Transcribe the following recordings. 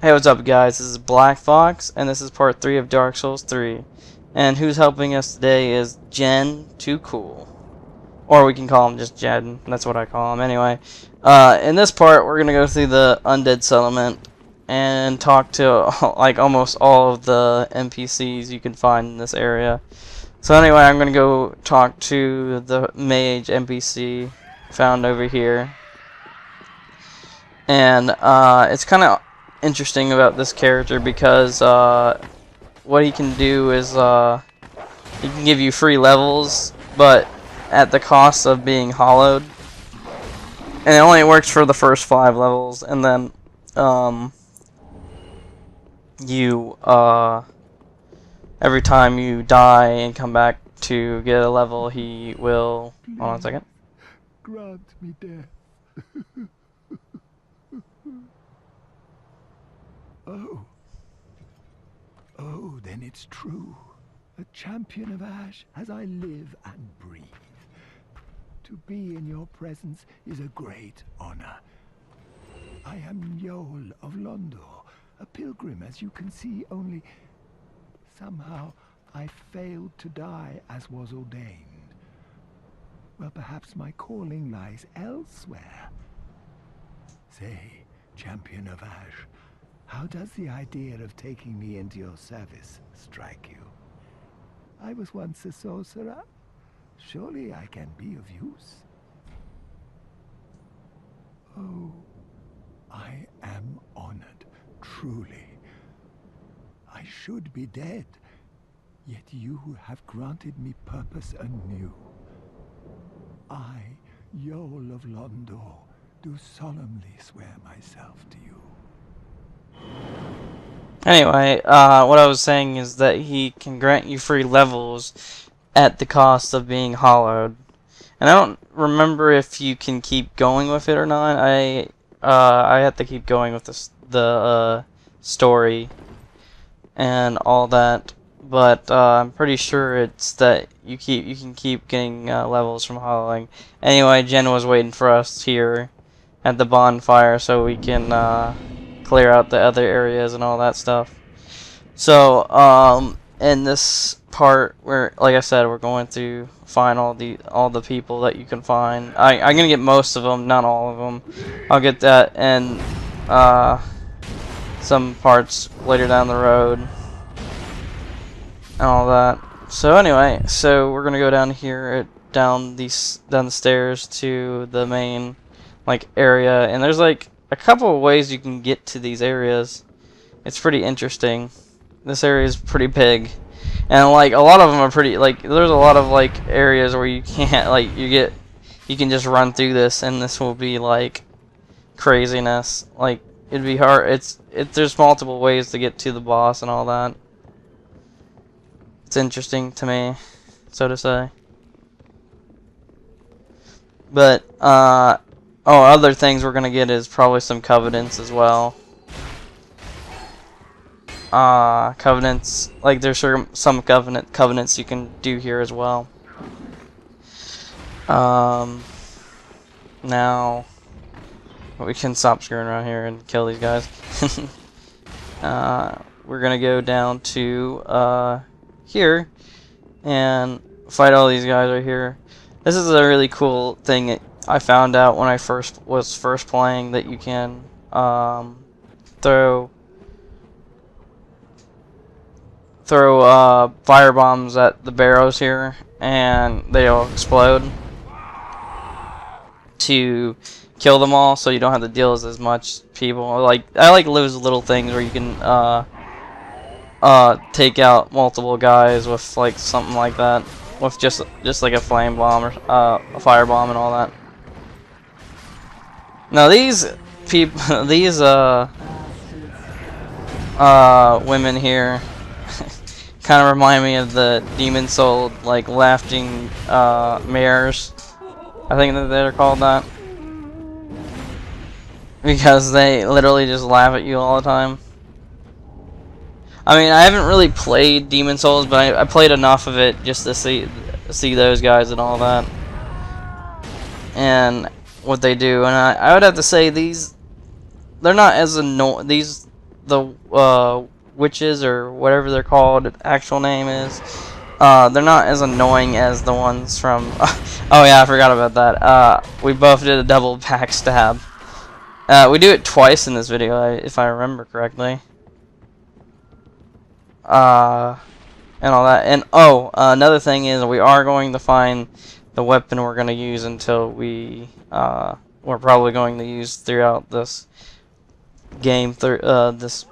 Hey, what's up, guys? This is Black Fox, and this is part 3 of Dark Souls 3. And who's helping us today is Jin Too Cool. Or we can call him just Jen. That's what I call him anyway. In this part, we're going to go through the Undead Settlement and talk to like almost all of the NPCs you can find in this area. So anyway, I'm going to go talk to the mage NPC found over here. And it's kind of interesting about this character because what he can do is he can give you free levels, but at the cost of being hollowed. And it only works for the first 5 levels, and then you every time you die and come back to get a level, he will hold on a second. Grant me death. Oh, then it's true. A champion of Ash as I live and breathe. To be in your presence is a great honor. I am Yol of Londor, a pilgrim, as you can see, only somehow I failed to die as was ordained. Well, perhaps my calling lies elsewhere. Say, champion of Ash, how does the idea of taking me into your service strike you? I was once a sorcerer. Surely I can be of use. Oh, I am honored, truly. I should be dead, yet you have granted me purpose anew. I, Yol of Londor, do solemnly swear myself to you. Anyway, what I was saying is that he can grant you free levels at the cost of being hollowed. And I don't remember if you can keep going with it or not. I have to keep going with the story and all that. But I'm pretty sure it's that you can keep getting levels from hollowing. Anyway, Jen was waiting for us here at the bonfire so we can clear out the other areas and all that stuff. So in this part, where, like I said, we're going to find all the people that you can find. I'm gonna get most of them, not all of them. I'll get that and some parts later down the road and all that. So anyway, so we're gonna go down here, down the stairs to the main area, and there's like a couple of ways you can get to these areas. It's pretty interesting. This area is pretty big, and a lot of them are pretty there's a lot of areas where you can't you can just run through this, and this will be craziness. It'd be hard. There's multiple ways to get to the boss and all that. It's interesting to me, so to say. But other things we're gonna get is probably some covenants as well. Covenants, there's some covenants you can do here as well. Now we can stop screwing around here and kill these guys. We're gonna go down to here and fight all these guys right here. This is a really cool thing I found out when I was first playing, that you can throw fire bombs at the barrows here, and they'll explode to kill them all, so you don't have to deal with as much people. I like those little things where you can take out multiple guys with something like that, with just like a flame bomb or a fire bomb and all that. Now these people, these women here kind of remind me of the Demon Soul, laughing mares. I think that they're called that, because they literally just laugh at you all the time. I mean, I haven't really played Demon Souls, but I played enough of it just to see those guys and all that, and what they do. And I would have to say they're not as witches or whatever they're called, actual name is, they're not as annoying as the ones from. Oh yeah, I forgot about that. We both did a double backstab. We do it twice in this video, if I remember correctly. And all that. And oh, another thing is we are going to find the weapon we're going to use until we're probably going to use throughout this game, this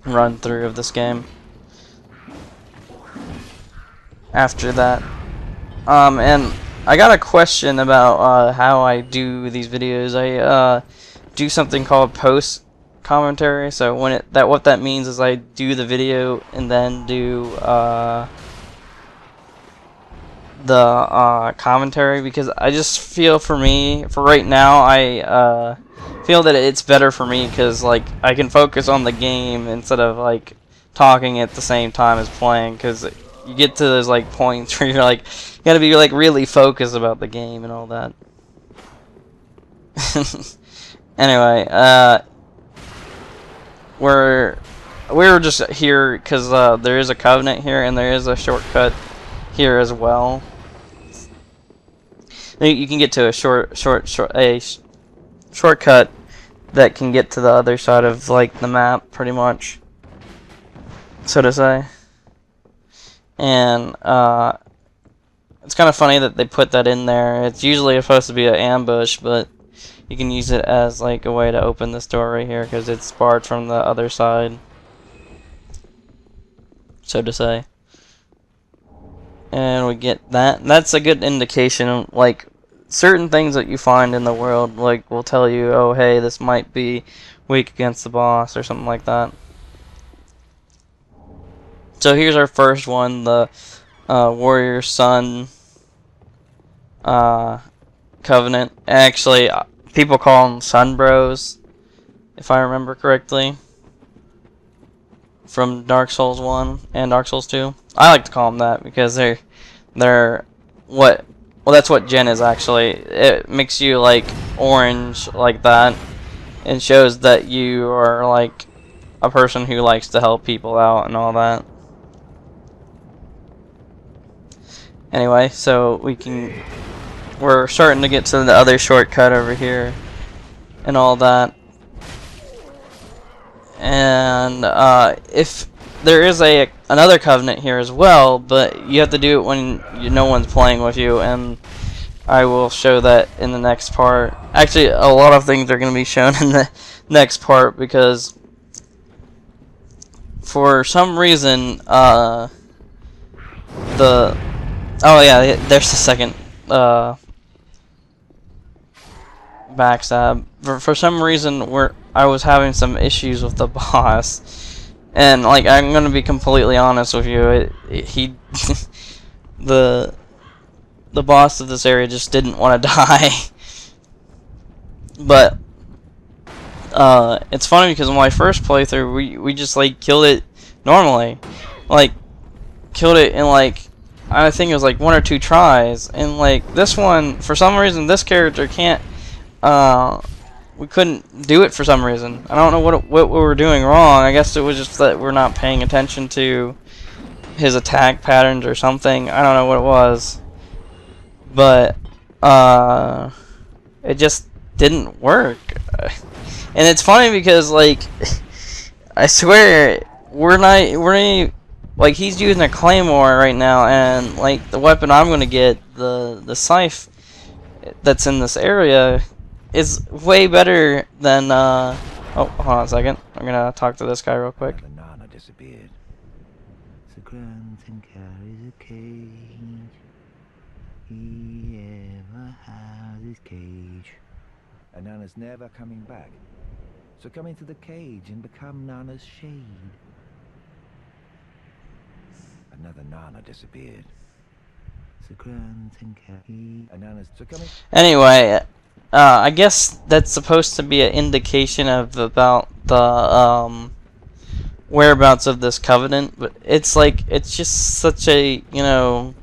run through of this game. After that, and I got a question about how I do these videos. I do something called post commentary. So what that means is I do the video and then do the commentary, because I just feel for right now I feel that it's better for me, because like I can focus on the game instead of like talking at the same time as playing, because you get to those like points where you're like you gotta be like really focused about the game and all that. Anyway, we're just here because there is a covenant here and there is a shortcut here as well. You can get to a shortcut that can get to the other side of like the map, pretty much, so to say. And it's kind of funny that they put that in there. It's usually supposed to be an ambush, but you can use it as like a way to open this door right here because it's barred from the other side, so to say. And we get that. That's a good indication. Like certain things that you find in the world, like will tell you, oh hey, this might be weak against the boss or something like that. So here's our first one, the Warrior Sun Covenant. Actually, people call them Sun Bros, if I remember correctly, from Dark Souls 1 and Dark Souls 2. I like to call them that because they're what, well, that's what Jin is actually. It makes you like orange like that and shows that you are like a person who likes to help people out and all that. Anyway, so we're starting to get to the other shortcut over here and all that. And if there is another covenant here as well, but you have to do it when no one's playing with you, and I will show that in the next part. Actually, a lot of things are going to be shown in the next part because for some reason oh yeah, there's the second backstab. For some reason, I was having some issues with the boss, and like I'm gonna be completely honest with you, the boss of this area just didn't want to die. But it's funny because in my first playthrough, we just like killed it normally, like killed it in like, I think it was like 1 or 2 tries, and like this one, for some reason, this character can't. We couldn't do it for some reason. I don't know what we were doing wrong. I guess it was just that we're not paying attention to his attack patterns or something. I don't know what it was, but it just didn't work. And it's funny because like I swear we're not like, he's using a claymore right now, and like the weapon I'm gonna get, the scythe that's in this area, is way better than oh, hold on a second. I'm gonna talk to this guy real quick. The Nana disappeared. The Grunton carries a cage. He ever has his cage. And Nana's never coming back. So come into the cage and become Nana's shade. Another Nana disappeared. Anyway, I guess that's supposed to be an indication of about the whereabouts of this covenant, but it's like, it's just such a, you know,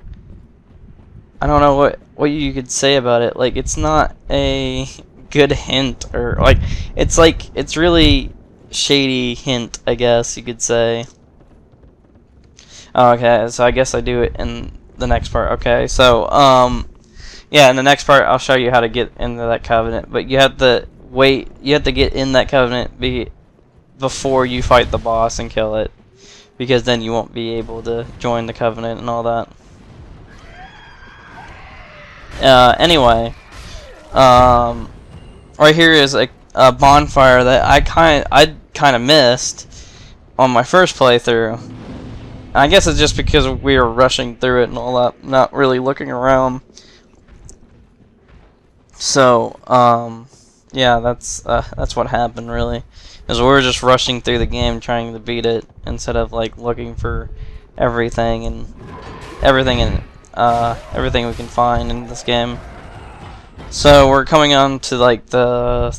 I don't know what you could say about it. Like, it's not a good hint, or like it's really shady hint, I guess you could say. Okay, so I guess I do it in the next part. Okay, so yeah, in the next part I'll show you how to get into that covenant, but you have to wait. You have to get in that covenant before you fight the boss and kill it, because then you won't be able to join the covenant and all that. Anyway, right here is a bonfire that I kind of missed on my first playthrough. I guess it's just because we were rushing through it and all that, not really looking around. So, yeah, that's what happened really, is we were just rushing through the game trying to beat it instead of like looking for everything and everything we can find in this game. So we're coming on to like the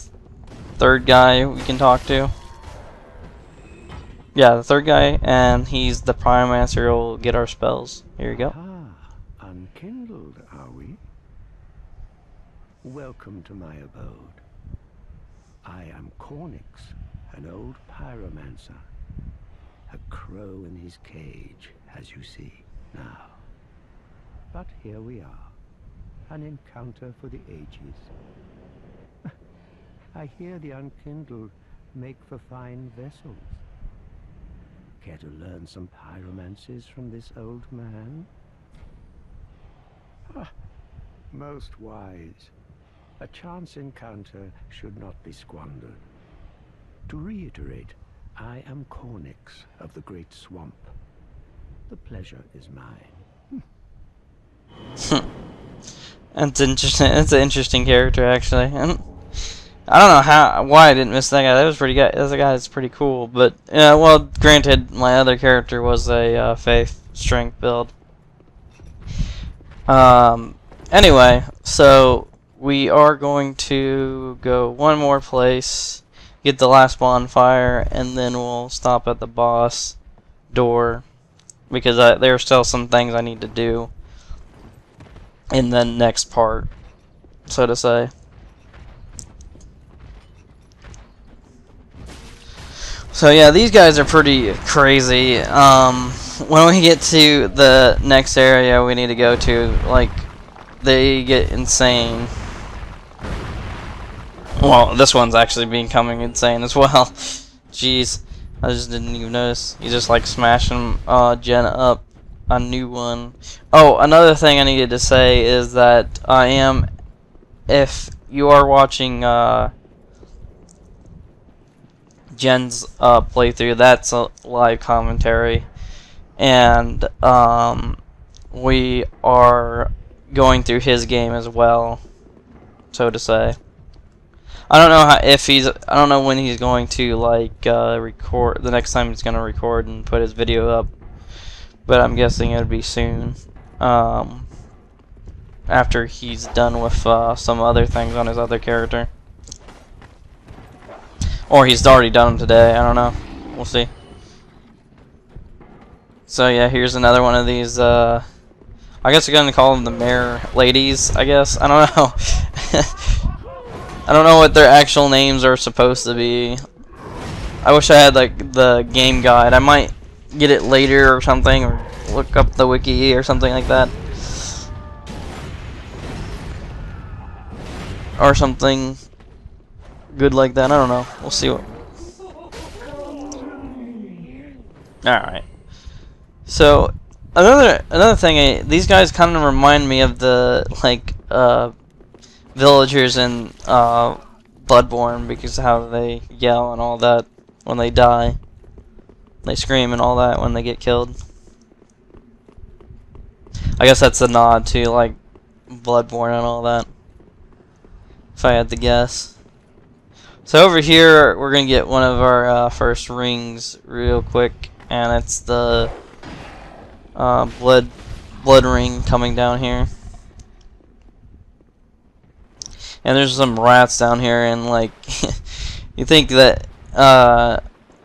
third guy we can talk to. Yeah, the third guy, and he's the Pyromancer who will get our spells. Here you go. Ah, unkindled, are we? Welcome to my abode. I am Cornix, an old pyromancer. A crow in his cage, as you see now. But here we are, an encounter for the ages. I hear the unkindled make for fine vessels. Care to learn some pyromancies from this old man? Ah, most wise. A chance encounter should not be squandered. To reiterate, I am Cornix of the Great Swamp. The pleasure is mine. That's interesting. That's an interesting character, actually. And I don't know why I didn't miss that guy. That was pretty good. That's a guy that's pretty cool. But well, granted, my other character was a faith strength build. Anyway, so we are going to go one more place, get the last bonfire, and then we'll stop at the boss door, because there are still some things I need to do in the next part, so to say. So yeah, these guys are pretty crazy. When we get to the next area we need to go to, like, they get insane. Well, this one's actually becoming insane as well. Jeez, I just didn't even notice. He's just like smashing Jen up. A new one. Oh, another thing I needed to say is that if you are watching Jen's playthrough, that's a live commentary, and we are going through his game as well, so to say. I don't know I don't know when he's going to like record the next time he's gonna record and put his video up, but I'm guessing it would be soon. After he's done with some other things on his other character. Or he's already done them today, I don't know. We'll see. So yeah, here's another one of these, I guess we're gonna call them the mare ladies, I guess. I don't know. I don't know what their actual names are supposed to be. I wish I had like the game guide. I might get it later or something, or look up the wiki or something like that. Or something good like that. I don't know. We'll see what. Alright. So another thing, these guys kind of remind me of the like villagers in Bloodborne, because of how they yell and all that when they die. They scream and all that when they get killed. I guess that's a nod to like Bloodborne and all that, if I had to guess. So over here we're gonna get one of our first rings real quick, and it's the blood ring coming down here. And there's some rats down here, and like you think that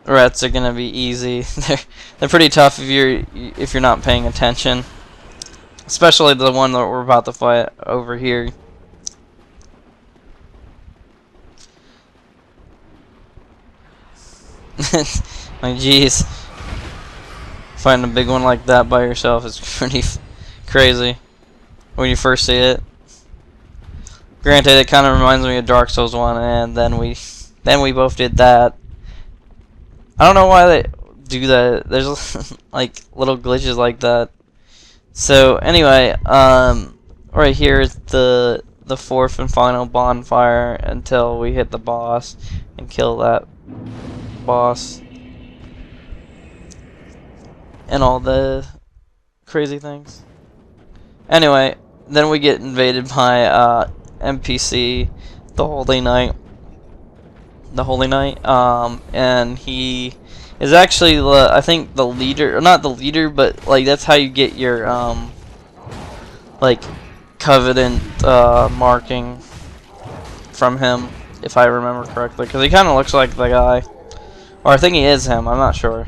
rats are gonna be easy. They're pretty tough if you're not paying attention. Especially the one that we're about to fight over here. Like, jeez. Fighting a big one like that by yourself is pretty crazy when you first see it. Granted, it kind of reminds me of Dark Souls 1, and then we both did that. I don't know why they do that. There's like little glitches like that. So anyway, right here is the fourth and final bonfire until we hit the boss and kill that boss and all the crazy things. Anyway, then we get invaded by NPC, the Holy Knight. And he is actually I think the leader, or not the leader, but like that's how you get your like covenant marking from him, if I remember correctly, because he kind of looks like the guy, or I think he is him. I'm not sure.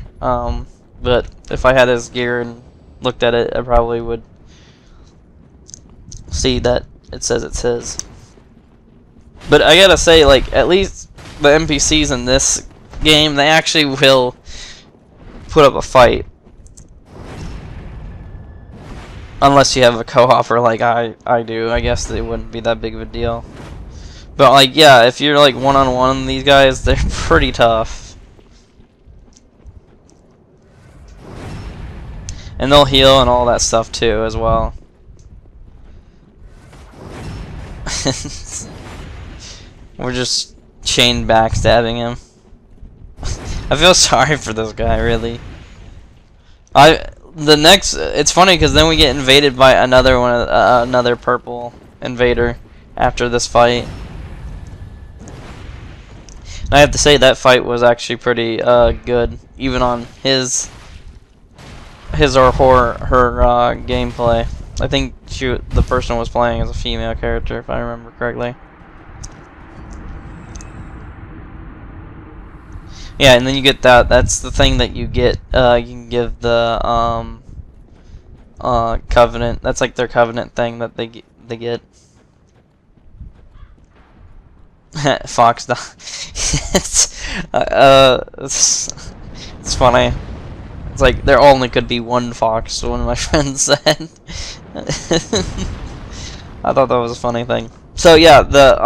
But if I had his gear and looked at it, I probably would see that it says it's his. But I gotta say, like, at least the NPCs in this game, they actually will put up a fight. Unless you have a co-opper like I do, I guess it wouldn't be that big of a deal. But like, yeah, if you're like one-on-one these guys, they're pretty tough. And they'll heal and all that stuff too as well. We're just chain backstabbing him. I feel sorry for this guy, really. It's funny because then we get invaded by another one, another purple invader after this fight. And I have to say that fight was actually pretty good, even on his or her gameplay. I think the person was playing as a female character, if I remember correctly. Yeah, and then you get that. That's the thing that you get. You can give the covenant. That's like their covenant thing that they get. Fox. It's funny. It's like there only could be one fox. One of my friends said. I thought that was a funny thing. So yeah, the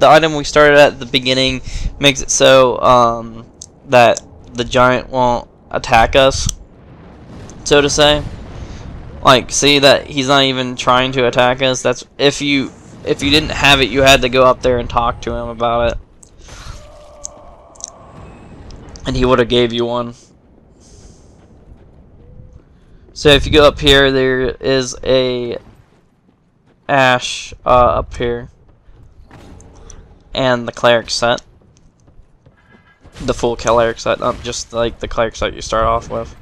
item we started at the beginning makes it so that the giant won't attack us, so to say. Like, see that he's not even trying to attack us. That's if you didn't have it, you had to go up there and talk to him about it, and he would have gave you one. So if you go up here, there is a ash up here, and the cleric set, the full cleric set, not just like the cleric set you start off with.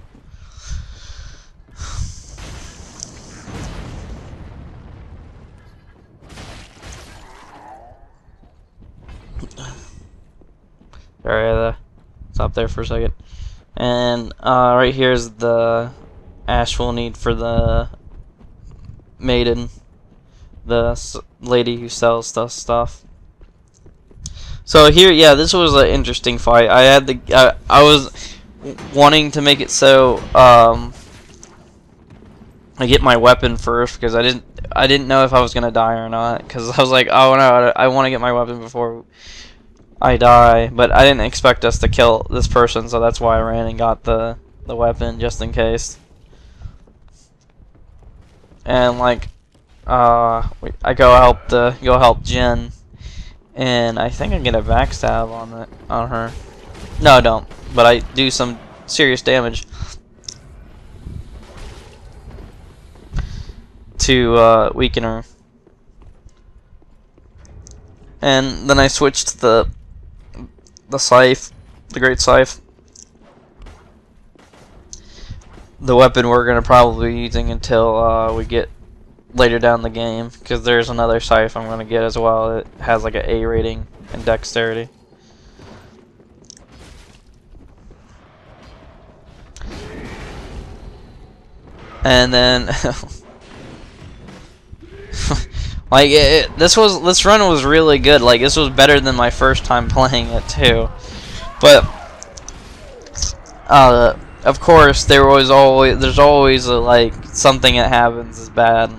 Sorry, stop there for a second. And right here is the ash we'll need for the maiden, the lady who sells stuff. So here, yeah, this was an interesting fight. I was wanting to make it so I get my weapon first, because I didn't know if I was gonna die or not, because I was like, oh no, I want to get my weapon before I die. But I didn't expect us to kill this person, so that's why I ran and got the weapon just in case. And like, I go help Jin, and I think I get a backstab on her. No, I don't, but I do some serious damage to weaken her. And then I switched to the scythe, the great scythe, the weapon we're gonna probably be using until we get later down the game, because there's another scythe I'm gonna get as well. It has like an A rating in dexterity. And then like this run was really good. Like, this was better than my first time playing it too. But of course, there's always like something that happens is bad,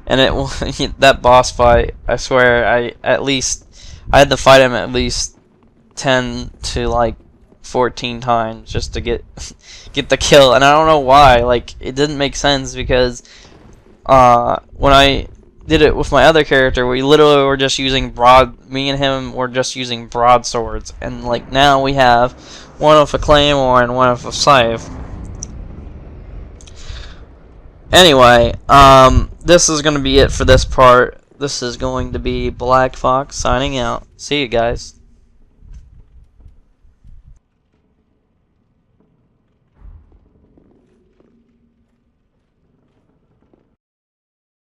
and it will that boss fight. I swear, I had to fight him at least 10 to like 14 times just to get the kill, and I don't know why. Like, it didn't make sense because when I did it with my other character, we literally were just using me and him were just using broadswords, and like now we have one with a claymore and one with a scythe. Anyway, this is going to be it for this part. This is going to be Black Fox signing out. See you guys.